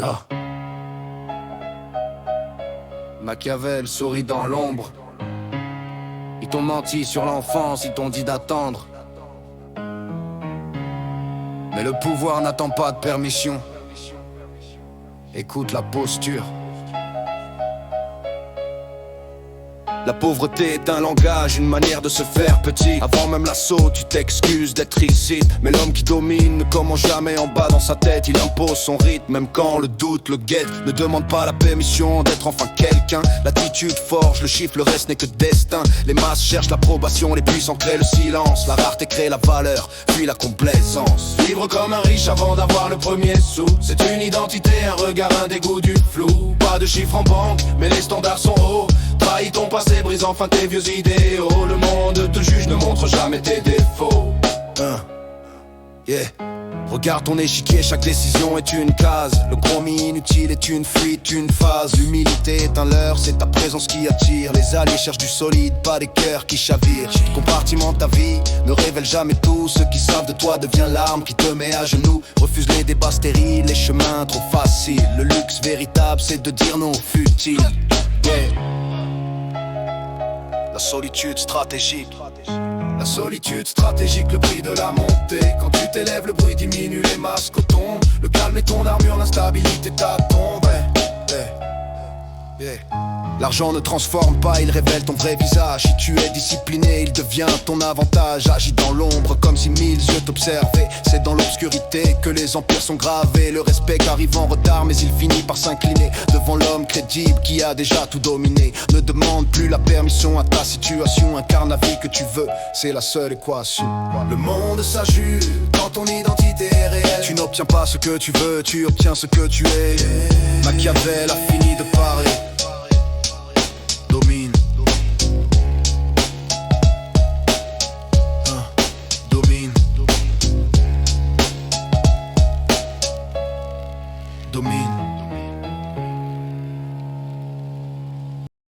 Ah. Machiavel sourit dans l'ombre. Ils t'ont menti sur l'enfance, ils t'ont dit d'attendre. Mais le pouvoir n'attend pas de permission. Écoute la posture. La pauvreté est un langage, une manière de se faire petit. Avant même l'assaut, tu t'excuses d'être ici. Mais l'homme qui domine ne commence jamais en bas dans sa tête. Il impose son rythme, même quand le doute le guette. Ne demande pas la permission d'être enfin quelqu'un. L'attitude forge le chiffre, le reste n'est que destin. Les masses cherchent l'approbation, les puissants créent le silence. La rareté crée la valeur, puis la complaisance. Vivre comme un riche avant d'avoir le premier sou. C'est une identité, un regard, un dégoût du flou. Pas de chiffres en banque, mais les standards sont hauts. Trahis ton passé, brise enfin tes vieux idéaux. Le monde te juge, ne montre jamais tes défauts. Yeah. Regarde ton échiquier, chaque décision est une case. Le compromis inutile est une fuite, une phase. L'humilité est un leurre, c'est ta présence qui attire. Les alliés cherchent du solide, pas des cœurs qui chavirent. Compartimente ta vie, ne révèle jamais tout. Ceux qui savent de toi devient l'arme qui te met à genoux. Refuse les débats stériles, les chemins trop faciles. Le luxe véritable, c'est de dire non futile. Yeah. La solitude stratégique. La solitude stratégique, le prix de la montée. Quand tu t'élèves, le bruit diminue, les masques tombent. Le calme est ton armure, l'instabilité ta tombe. L'argent ne transforme pas, il révèle ton vrai visage. Si tu es discipliné, il devient ton avantage. Agis dans l'ombre comme si 1000 yeux t'observaient. C'est dans l'obscurité que les empires sont gravés. Le respect arrive en retard, mais il finit par s'incliner devant l'homme crédible qui a déjà tout dominé. Ne demande plus la permission à ta situation. Incarne la vie que tu veux, c'est la seule équation. Le monde s'ajuste quand ton identité est réelle. Tu n'obtiens pas ce que tu veux, tu obtiens ce que tu es. Machiavel a fini de parer. Domine. Domine. Domine.